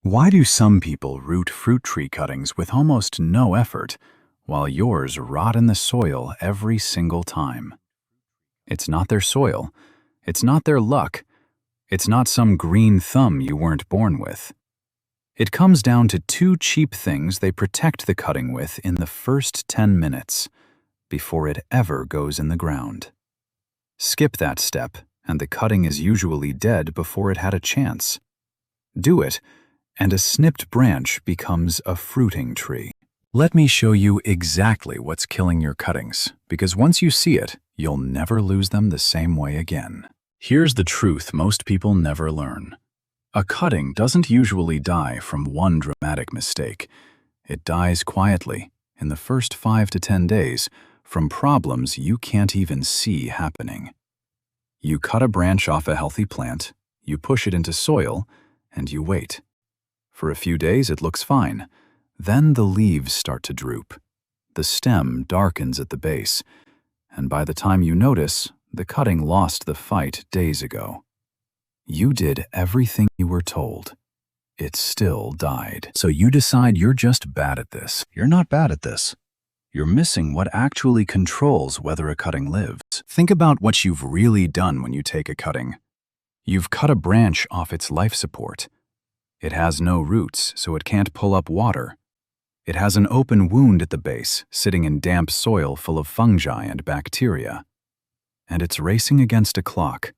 Why do some people root fruit tree cuttings with almost no effort, while yours rot in the soil every single time? It's not their soil. It's not their luck. It's not some green thumb you weren't born with. It comes down to two cheap things they protect the cutting with in the first 10 minutes, before it ever goes in the ground. Skip that step, and the cutting is usually dead before it had a chance. Do it, and a snipped branch becomes a fruiting tree. Let me show you exactly what's killing your cuttings, because once you see it, you'll never lose them the same way again. Here's the truth most people never learn. A cutting doesn't usually die from one dramatic mistake. It dies quietly, in the first 5 to 10 days, from problems you can't even see happening. You cut a branch off a healthy plant, you push it into soil, and you wait. For a few days it looks fine. Then the leaves start to droop. The stem darkens at the base, and by the time you notice, the cutting lost the fight days ago. You did everything you were told. It still died. So you decide you're just bad at this. You're not bad at this. You're missing what actually controls whether a cutting lives. Think about what you've really done when you take a cutting. You've cut a branch off its life support. It has no roots, so it can't pull up water. It has an open wound at the base, sitting in damp soil full of fungi and bacteria. And it's racing against a clock.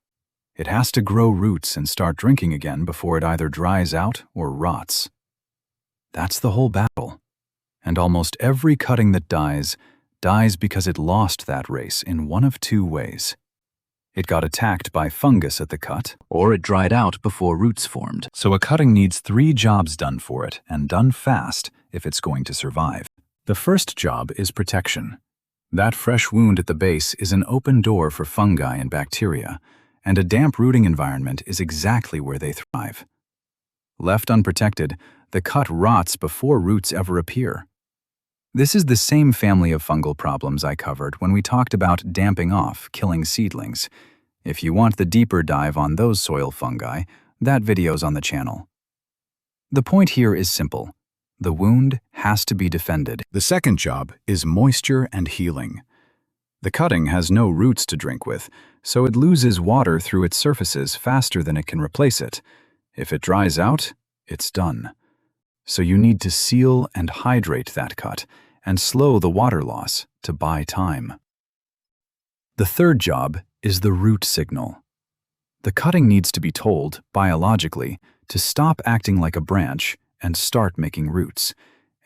It has to grow roots and start drinking again before it either dries out or rots. That's the whole battle. And almost every cutting that dies because it lost that race in one of two ways. It got attacked by fungus at the cut, or it dried out before roots formed. So a cutting needs 3 jobs done for it, and done fast if it's going to survive. The first job is protection. That fresh wound at the base is an open door for fungi and bacteria, and a damp rooting environment is exactly where they thrive. Left unprotected, the cut rots before roots ever appear. This is the same family of fungal problems I covered when we talked about damping off, killing seedlings. If you want the deeper dive on those soil fungi, that video's on the channel. The point here is simple. The wound has to be defended. The second job is moisture and healing. The cutting has no roots to drink with, so it loses water through its surfaces faster than it can replace it. If it dries out, it's done. So you need to seal and hydrate that cut, and slow the water loss to buy time. The third job is the root signal. The cutting needs to be told, biologically, to stop acting like a branch and start making roots,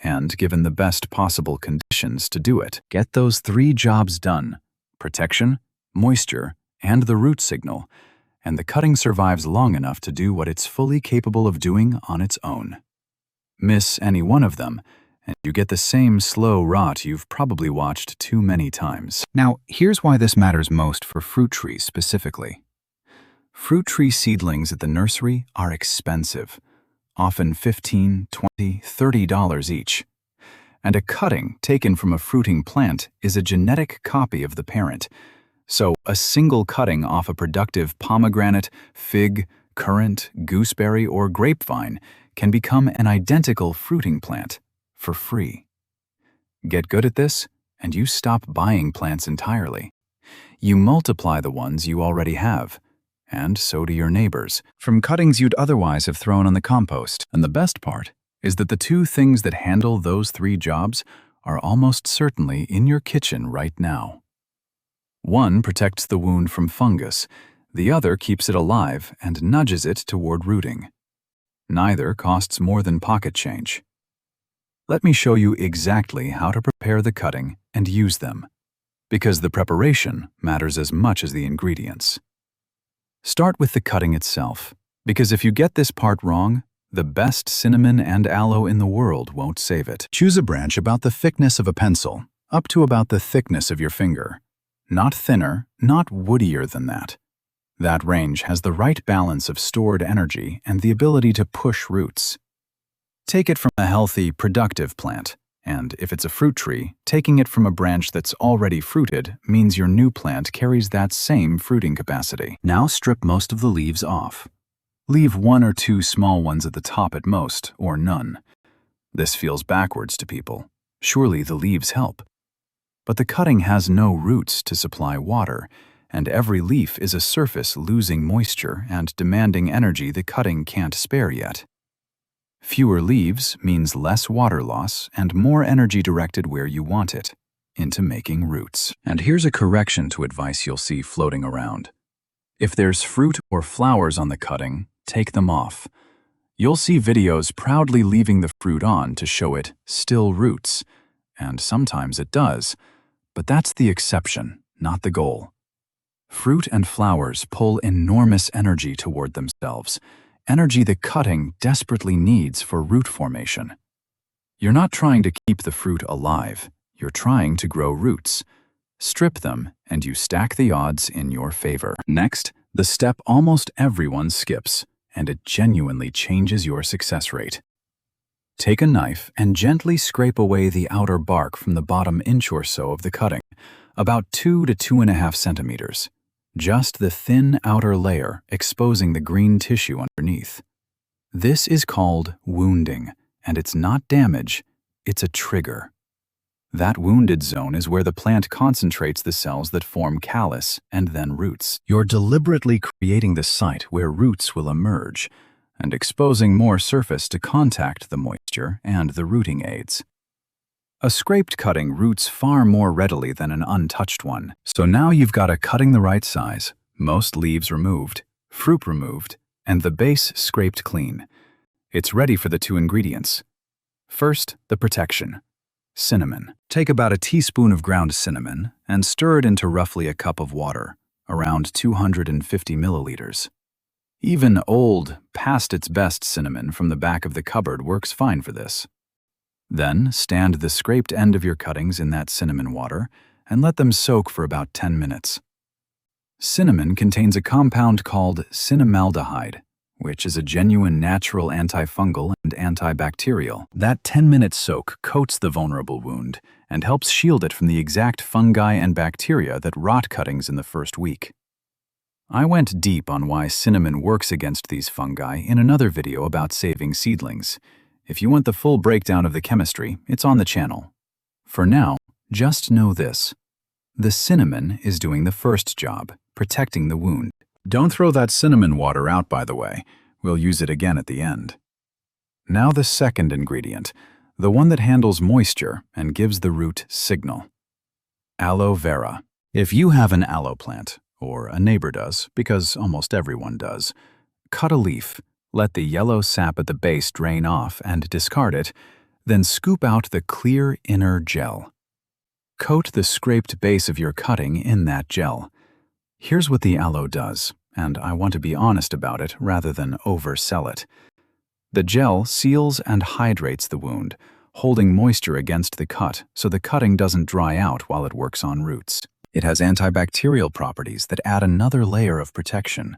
and given the best possible conditions to do it. Get those 3 jobs done: protection, moisture, and the root signal, and the cutting survives long enough to do what it's fully capable of doing on its own. Miss any one of them, and you get the same slow rot you've probably watched too many times. Now, here's why this matters most for fruit trees specifically. Fruit tree seedlings at the nursery are expensive, often $15, $20, $30 each. And a cutting taken from a fruiting plant is a genetic copy of the parent. So a single cutting off a productive pomegranate, fig, currant, gooseberry, or grapevine can become an identical fruiting plant for free. Get good at this, and you stop buying plants entirely. You multiply the ones you already have, and so do your neighbors, from cuttings you'd otherwise have thrown on the compost. And the best part is that the 2 things that handle those 3 jobs are almost certainly in your kitchen right now. One protects the wound from fungus, the other keeps it alive and nudges it toward rooting. Neither costs more than pocket change. Let me show you exactly how to prepare the cutting and use them, because the preparation matters as much as the ingredients. Start with the cutting itself, because if you get this part wrong, the best cinnamon and aloe in the world won't save it. Choose a branch about the thickness of a pencil, up to about the thickness of your finger. Not thinner, not woodier than that. That range has the right balance of stored energy and the ability to push roots. Take it from a healthy, productive plant, and if it's a fruit tree, taking it from a branch that's already fruited means your new plant carries that same fruiting capacity. Now strip most of the leaves off. Leave 1 or 2 small ones at the top at most, or none. This feels backwards to people. Surely the leaves help. But the cutting has no roots to supply water, and every leaf is a surface losing moisture and demanding energy the cutting can't spare yet. Fewer leaves means less water loss and more energy directed where you want it, into making roots. And here's a correction to advice you'll see floating around. If there's fruit or flowers on the cutting, take them off. You'll see videos proudly leaving the fruit on to show it still roots, and sometimes it does, but that's the exception, not the goal. Fruit and flowers pull enormous energy toward themselves, energy the cutting desperately needs for root formation. You're not trying to keep the fruit alive, you're trying to grow roots. Strip them, and you stack the odds in your favor. Next, the step almost everyone skips, and it genuinely changes your success rate. Take a knife and gently scrape away the outer bark from the bottom inch or so of the cutting, about 2 to 2.5 centimeters. Just the thin outer layer exposing the green tissue underneath. This is called wounding, and it's not damage, it's a trigger. That wounded zone is where the plant concentrates the cells that form callus and then roots. You're deliberately creating the site where roots will emerge, and exposing more surface to contact the moisture and the rooting aids. A scraped cutting roots far more readily than an untouched one, so now you've got a cutting the right size, most leaves removed, fruit removed, and the base scraped clean. It's ready for the 2 ingredients. First, the protection. Cinnamon. Take about a teaspoon of ground cinnamon and stir it into roughly a cup of water, around 250 milliliters. Even old, past its best cinnamon from the back of the cupboard works fine for this. Then, stand the scraped end of your cuttings in that cinnamon water and let them soak for about 10 minutes. Cinnamon contains a compound called cinnamaldehyde, which is a genuine natural antifungal and antibacterial. That 10-minute soak coats the vulnerable wound and helps shield it from the exact fungi and bacteria that rot cuttings in the first week. I went deep on why cinnamon works against these fungi in another video about saving seedlings. If you want the full breakdown of the chemistry, it's on the channel. For now, just know this. The cinnamon is doing the first job, protecting the wound. Don't throw that cinnamon water out, by the way. We'll use it again at the end. Now the second ingredient, the one that handles moisture and gives the root signal. Aloe vera. If you have an aloe plant, or a neighbor does, because almost everyone does, cut a leaf, let the yellow sap at the base drain off and discard it, then scoop out the clear inner gel. Coat the scraped base of your cutting in that gel. Here's what the aloe does, and I want to be honest about it rather than oversell it. The gel seals and hydrates the wound, holding moisture against the cut so the cutting doesn't dry out while it works on roots. It has antibacterial properties that add another layer of protection.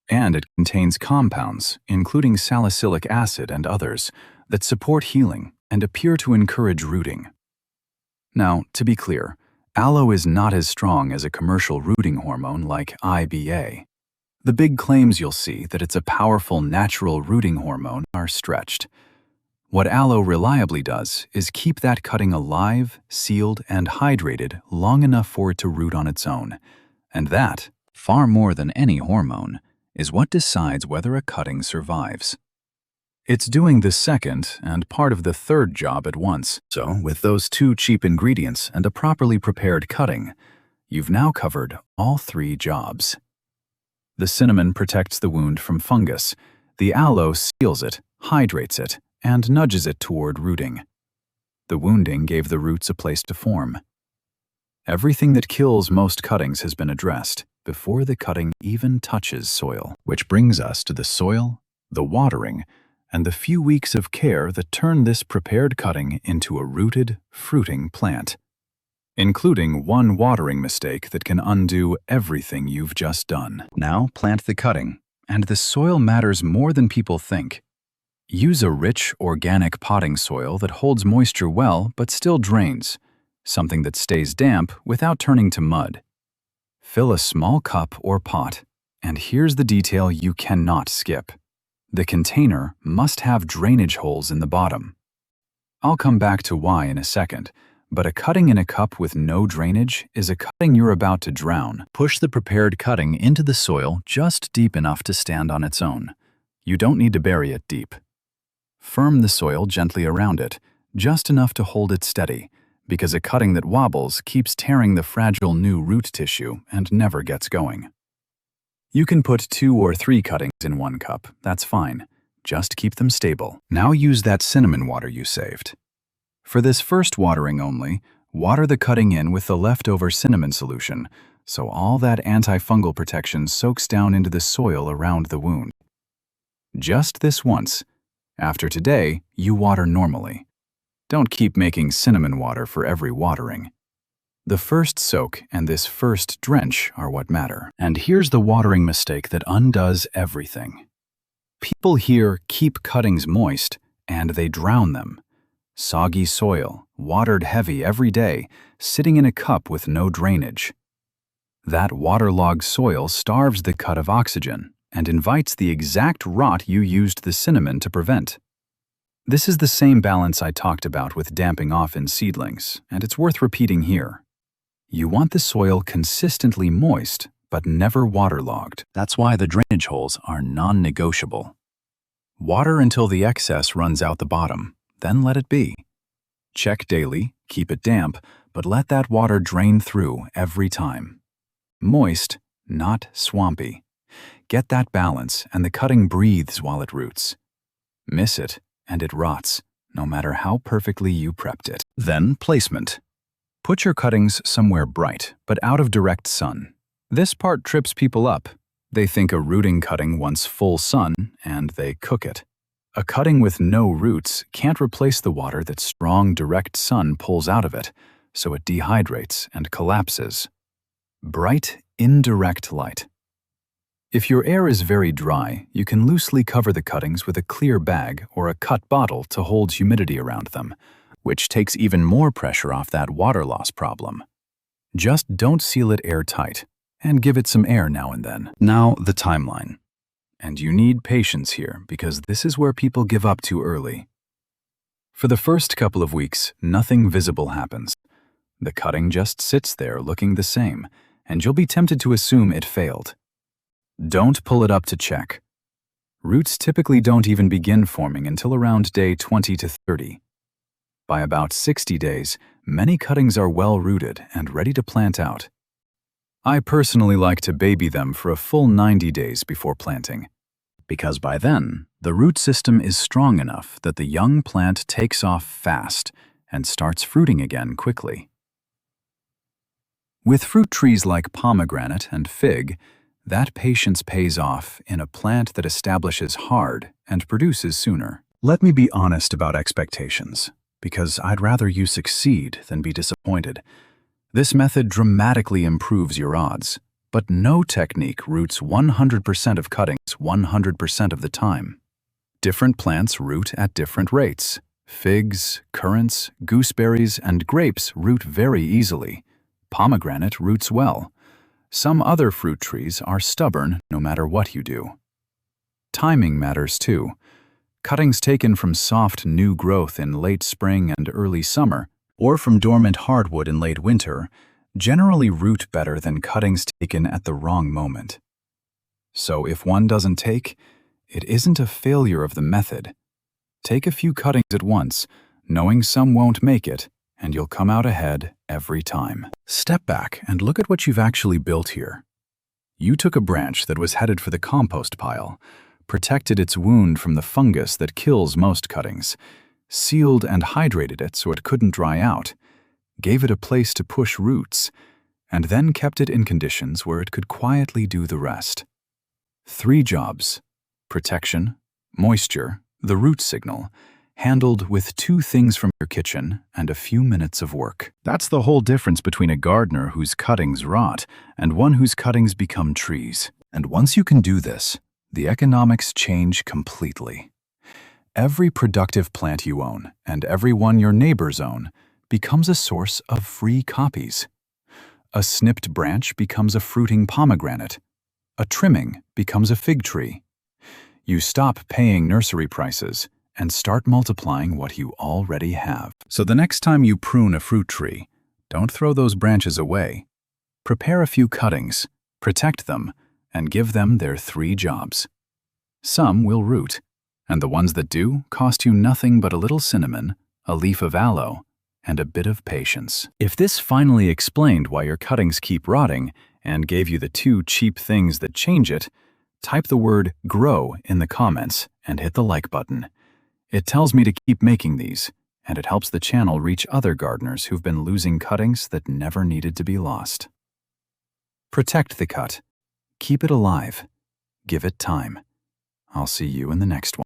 And it contains compounds, including salicylic acid and others, that support healing and appear to encourage rooting. Now, to be clear, aloe is not as strong as a commercial rooting hormone like IBA. The big claims you'll see that it's a powerful natural rooting hormone are stretched. What aloe reliably does is keep that cutting alive, sealed, and hydrated long enough for it to root on its own. And that, far more than any hormone, is what decides whether a cutting survives. It's doing the second and part of the third job at once. So, with those 2 cheap ingredients and a properly prepared cutting, you've now covered all 3 jobs. The cinnamon protects the wound from fungus. The aloe seals it, hydrates it, and nudges it toward rooting. The wounding gave the roots a place to form. Everything that kills most cuttings has been addressed before the cutting even touches soil, which brings us to the soil, the watering, and the few weeks of care that turn this prepared cutting into a rooted, fruiting plant, including one watering mistake that can undo everything you've just done. Now plant the cutting, and the soil matters more than people think. Use a rich, organic potting soil that holds moisture well but still drains, something that stays damp without turning to mud. Fill a small cup or pot, and here's the detail you cannot skip. The container must have drainage holes in the bottom. I'll come back to why in a second, but a cutting in a cup with no drainage is a cutting you're about to drown. Push the prepared cutting into the soil just deep enough to stand on its own. You don't need to bury it deep. Firm the soil gently around it, just enough to hold it steady, because a cutting that wobbles keeps tearing the fragile new root tissue and never gets going. You can put 2 or 3 cuttings in one cup, that's fine. Just keep them stable. Now use that cinnamon water you saved. For this first watering only, water the cutting in with the leftover cinnamon solution, so all that antifungal protection soaks down into the soil around the wound. Just this once. After today, you water normally. Don't keep making cinnamon water for every watering. The first soak and this first drench are what matter. And here's the watering mistake that undoes everything. People here keep cuttings moist, and they drown them. Soggy soil, watered heavy every day, sitting in a cup with no drainage. That waterlogged soil starves the cut of oxygen and invites the exact rot you used the cinnamon to prevent. This is the same balance I talked about with damping off in seedlings, and it's worth repeating here. You want the soil consistently moist, but never waterlogged. That's why the drainage holes are non-negotiable. Water until the excess runs out the bottom, then let it be. Check daily, keep it damp, but let that water drain through every time. Moist, not swampy. Get that balance, and the cutting breathes while it roots. Miss it, and it rots, no matter how perfectly you prepped it. Then placement. Put your cuttings somewhere bright, but out of direct sun. This part trips people up. They think a rooting cutting wants full sun, and they cook it. A cutting with no roots can't replace the water that strong direct sun pulls out of it, so it dehydrates and collapses. Bright, indirect light. If your air is very dry, you can loosely cover the cuttings with a clear bag or a cut bottle to hold humidity around them, which takes even more pressure off that water loss problem. Just don't seal it airtight, and give it some air now and then. Now, the timeline. And you need patience here, because this is where people give up too early. For the first couple of weeks, nothing visible happens. The cutting just sits there looking the same, and you'll be tempted to assume it failed. Don't pull it up to check. Roots typically don't even begin forming until around day 20 to 30. By about 60 days, many cuttings are well rooted and ready to plant out. I personally like to baby them for a full 90 days before planting, because by then, the root system is strong enough that the young plant takes off fast and starts fruiting again quickly. With fruit trees like pomegranate and fig, that patience pays off in a plant that establishes hard and produces sooner. Let me be honest about expectations, because I'd rather you succeed than be disappointed. This method dramatically improves your odds, but no technique roots 100% of cuttings 100% of the time. Different plants root at different rates. Figs, currants, gooseberries, and grapes root very easily. Pomegranate roots well. Some other fruit trees are stubborn no matter what you do. Timing matters too. Cuttings taken from soft new growth in late spring and early summer, or from dormant hardwood in late winter, generally root better than cuttings taken at the wrong moment. So if one doesn't take, it isn't a failure of the method. Take a few cuttings at once, knowing some won't make it, and you'll come out ahead every time. Step back and look at what you've actually built here. You took a branch that was headed for the compost pile, protected its wound from the fungus that kills most cuttings, sealed and hydrated it so it couldn't dry out, gave it a place to push roots, and then kept it in conditions where it could quietly do the rest. 3 jobs: protection, moisture, the root signal, handled with 2 things from your kitchen and a few minutes of work. That's the whole difference between a gardener whose cuttings rot and one whose cuttings become trees. And once you can do this, the economics change completely. Every productive plant you own, and every one your neighbors own, becomes a source of free copies. A snipped branch becomes a fruiting pomegranate. A trimming becomes a fig tree. You stop paying nursery prices and start multiplying what you already have. So the next time you prune a fruit tree, don't throw those branches away. Prepare a few cuttings, protect them, and give them their 3 jobs. Some will root, and the ones that do cost you nothing but a little cinnamon, a leaf of aloe, and a bit of patience. If this finally explained why your cuttings keep rotting and gave you the 2 cheap things that change it, type the word GROW in the comments and hit the like button. It tells me to keep making these, and it helps the channel reach other gardeners who've been losing cuttings that never needed to be lost. Protect the cut. Keep it alive. Give it time. I'll see you in the next one.